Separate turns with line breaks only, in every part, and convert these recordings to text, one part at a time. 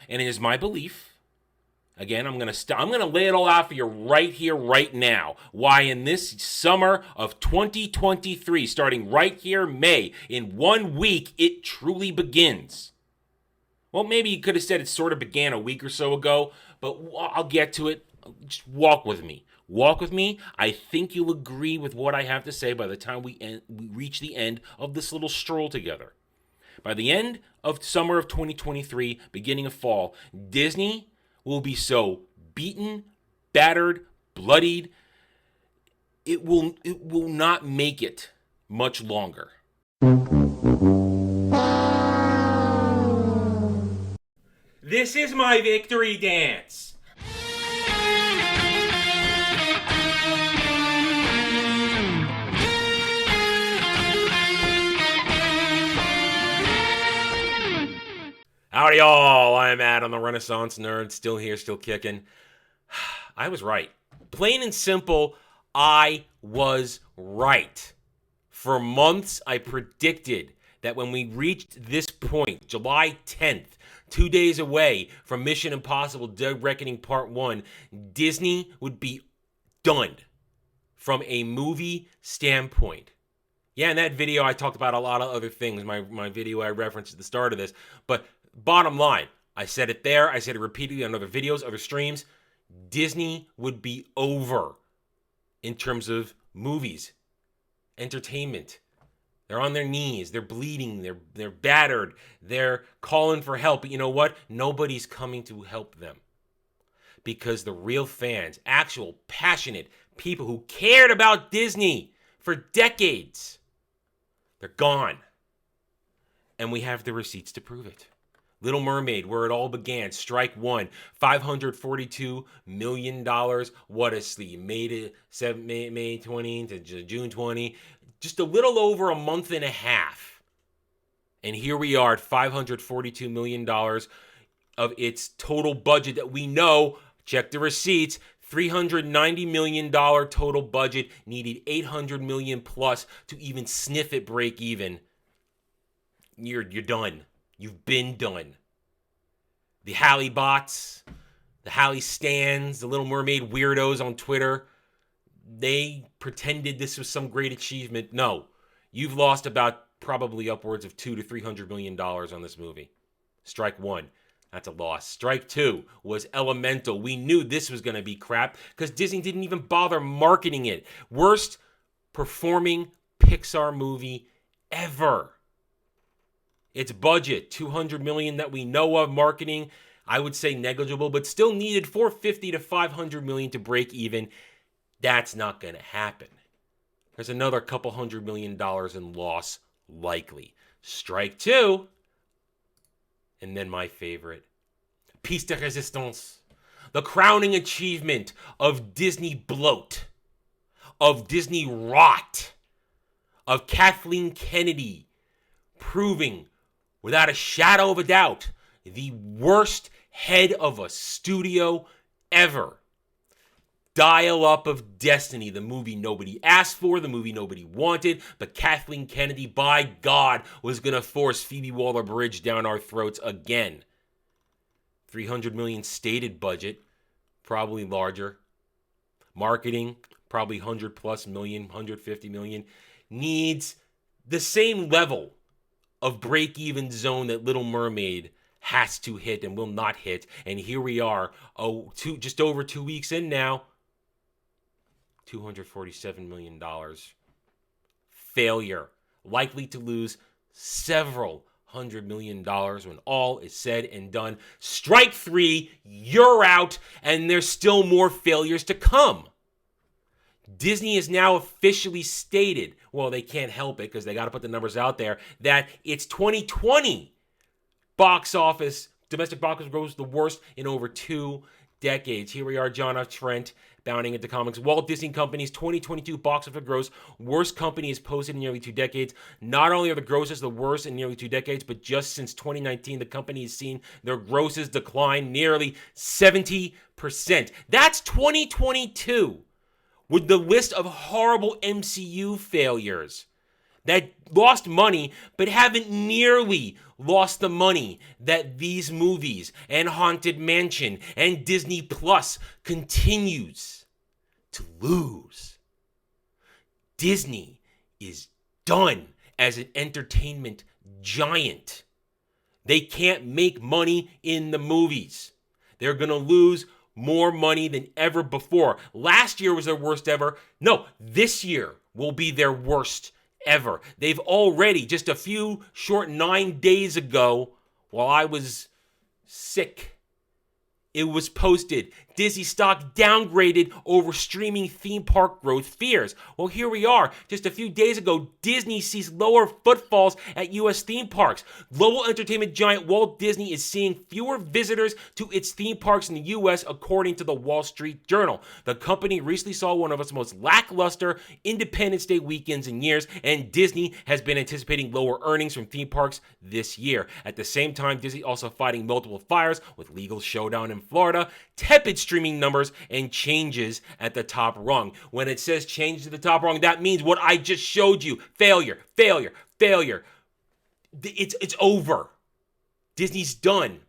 And it is my belief, again, I'm gonna lay it all out for you right here, right now. Why in this summer of 2023, starting right here, May, in 1 week, it truly begins. Well, maybe you could have said it sort of began a week or so ago, but I'll get to it. Just walk with me. Walk with me. I think you'll agree with what I have to say by the time we reach the end of this little stroll together. By the end of summer of 2023, beginning of fall, Disney will be so beaten, battered, bloodied, it will not make it much longer. This is my victory dance. Howdy, y'all. I'm Adam, the Renaissance Nerd. Still here, still kicking. I was right. Plain and simple, I was right. For months, I predicted that when we reached this point, July 10th, 2 days away from Mission Impossible Dead Reckoning Part 1, Disney would be done from a movie standpoint. Yeah, in that video, I talked about a lot of other things, my video I referenced at the start of this, but bottom line, I said it there, I said it repeatedly on other videos, other streams, Disney would be over in terms of movies, entertainment. They're on their knees, they're bleeding, they're battered, they're calling for help. But you know what? Nobody's coming to help them. Because the real fans, actual passionate people who cared about Disney for decades, they're gone. And we have the receipts to prove it. Little Mermaid, where it all began, strike one, $542 million. What a sleep. May 20 to June 20. Just a little over a month and a half. And here we are at $542 million of its total budget that we know, check the receipts, $390 million total budget, needed $800 million plus to even sniff it break even. You're done. You've been done. The Halle bots, the Halle stans, the Little Mermaid weirdos on Twitter, they pretended this was some great achievement. No, you've lost about probably upwards of $200 to $300 million on this movie. Strike one, that's a loss. Strike two was Elemental. We knew this was going to be crap because Disney didn't even bother marketing it. Worst performing Pixar movie ever. Its budget, $200 million that we know of. Marketing, I would say negligible, but still needed $450 to $500 million to break even. That's not going to happen. There's another couple $100 million in loss, likely. Strike two, and then my favorite, piece de resistance, the crowning achievement of Disney bloat, of Disney rot, of Kathleen Kennedy proving without a shadow of a doubt, the worst head of a studio ever. Dial Up of Destiny, the movie nobody asked for, the movie nobody wanted, but Kathleen Kennedy, by God, was going to force Phoebe Waller-Bridge down our throats again. $300 million stated budget, probably larger. Marketing, probably 100 plus million, 150 million. Needs the same level of break-even zone that Little Mermaid has to hit and will not hit. And here we are, just over 2 weeks in now. $247 million. Failure. Likely to lose several $100 million when all is said and done. Strike three, you're out, and there's still more failures to come. Disney has now officially stated, well, they can't help it because they got to put the numbers out there, that its 2020 domestic box office gross the worst in over 2 decades. Here we are, John F. Trent, bounding into comics. Walt Disney Company's 2022 box office gross, worst company has posted in nearly 2 decades. Not only are the grosses the worst in nearly 2 decades, but just since 2019, the company has seen their grosses decline nearly 70%. That's 2022. With the list of horrible MCU failures that lost money, but haven't nearly lost the money that these movies and Haunted Mansion and Disney Plus continues to lose. Disney is done as an entertainment giant. They can't make money in the movies. They're going to lose more money than ever before. Last year was their worst ever. No, this year will be their worst ever. They've already, just a few short 9 days ago, while I was sick, it was posted, Disney stock downgraded over streaming theme park growth fears. Well, here we are. Just a few days ago, Disney sees lower footfalls at U.S. theme parks. Global entertainment giant Walt Disney is seeing fewer visitors to its theme parks in the U.S., according to the Wall Street Journal. The company recently saw one of its most lackluster Independence Day weekends in years, and Disney has been anticipating lower earnings from theme parks this year. At the same time, Disney also fighting multiple fires with legal showdown in Florida, tepid streaming numbers, and changes at the top rung. When it says change to the top rung, that means what I just showed you. Failure, failure, failure. It's over. Disney's done.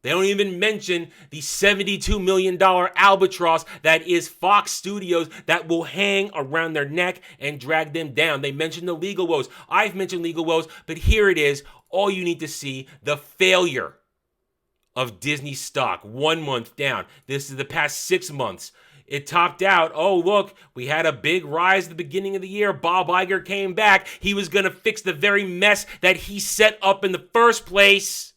They don't even mention the $72 million albatross that is Fox Studios that will hang around their neck and drag them down. They mention the legal woes. I've mentioned legal woes, but here it is. All you need to see, the failure of Disney stock, 1 month down. This is the past 6 months. It topped out. Oh, look, we had a big rise at the beginning of the year. Bob Iger came back. He was going to fix the very mess that he set up in the first place,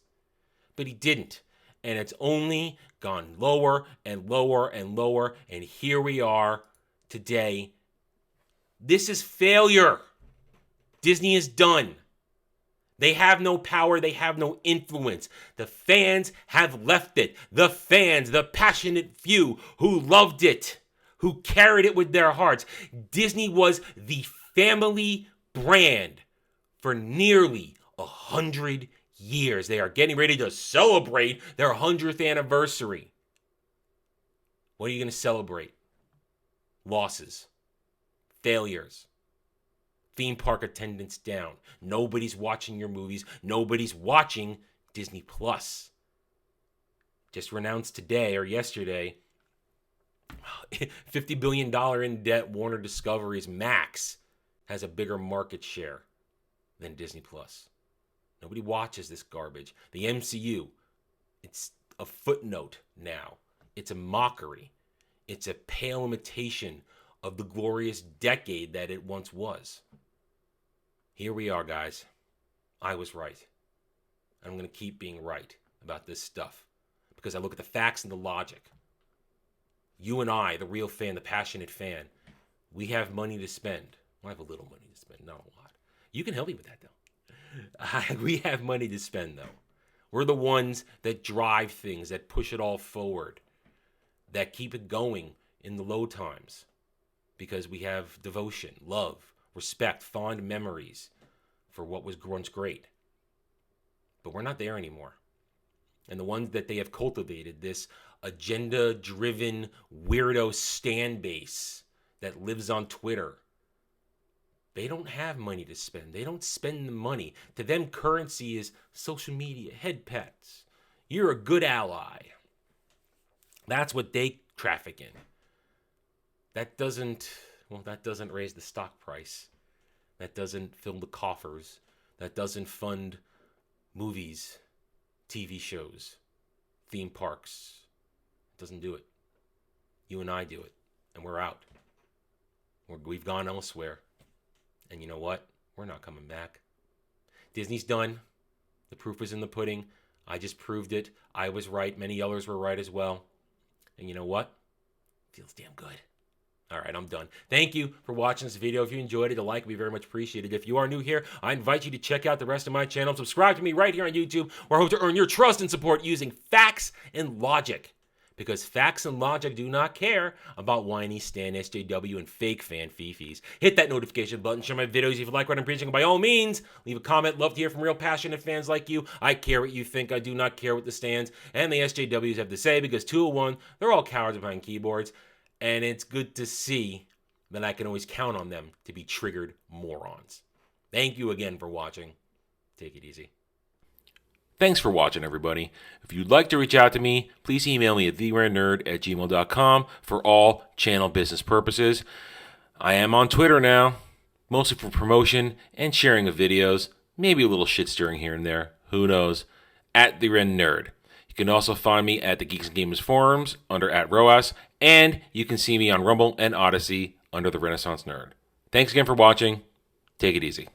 but he didn't. And it's only gone lower and lower and lower. And here we are today. This is failure. Disney is done. They have no power. They have no influence. The fans have left it. The fans, the passionate few who loved it, who carried it with their hearts. Disney was the family brand for nearly 100 years. They are getting ready to celebrate their 100th anniversary. What are you going to celebrate? Losses, failures, theme park attendance down. Nobody's watching your movies. Nobody's watching Disney Plus. Just announced today or yesterday, $50 billion in debt. Warner Discovery's Max has a bigger market share than Disney Plus. Nobody watches this garbage. The MCU, it's a footnote now. It's a mockery. It's a pale imitation of the glorious decade that it once was. Here we are, guys. I was right. I'm going to keep being right about this stuff because I look at the facts and the logic. You and I, the real fan, the passionate fan, we have money to spend. Well, I have a little money to spend, not a lot. You can help me with that, though. We have money to spend, though. We're the ones that drive things, that push it all forward, that keep it going in the low times because we have devotion, love, respect, fond memories for what was once great. But we're not there anymore. And the ones that they have cultivated, this agenda-driven weirdo stan base that lives on Twitter, they don't have money to spend. They don't spend the money. To them, currency is social media, head pets. You're a good ally. That's what they traffic in. That doesn't raise the stock price. That doesn't fill the coffers. That doesn't fund movies, TV shows, theme parks. It doesn't do it. You and I do it, and we're out. We've gone elsewhere. And you know what? We're not coming back. Disney's done. The proof is in the pudding. I just proved it. I was right. Many others were right as well. And you know what? Feels damn good. All right, I'm done. Thank you for watching this video. If you enjoyed it, a like would be very much appreciated. If you are new here, I invite you to check out the rest of my channel. Subscribe to me right here on YouTube, where I hope to earn your trust and support using facts and logic. Because facts and logic do not care about whiny Stan SJW and fake fan fifis. Hit that notification button, share my videos if you like what I'm preaching. By all means, leave a comment. Love to hear from real passionate fans like you. I care what you think. I do not care what the Stans and the SJWs have to say, because 201, they're all cowards behind keyboards. And it's good to see that I can always count on them to be triggered morons. Thank you again for watching. Take it easy.
Thanks for watching, everybody. If you'd like to reach out to me, please email me at theranernerd@gmail.com for all channel business purposes. I am on Twitter now, mostly for promotion and sharing of videos, maybe a little shit stirring here and there, who knows, at @theranernerd. You can also find me at the Geeks and Gamers forums under @ROAS, and you can see me on Rumble and Odyssey under the Renaissance Nerd. Thanks again for watching. Take it easy.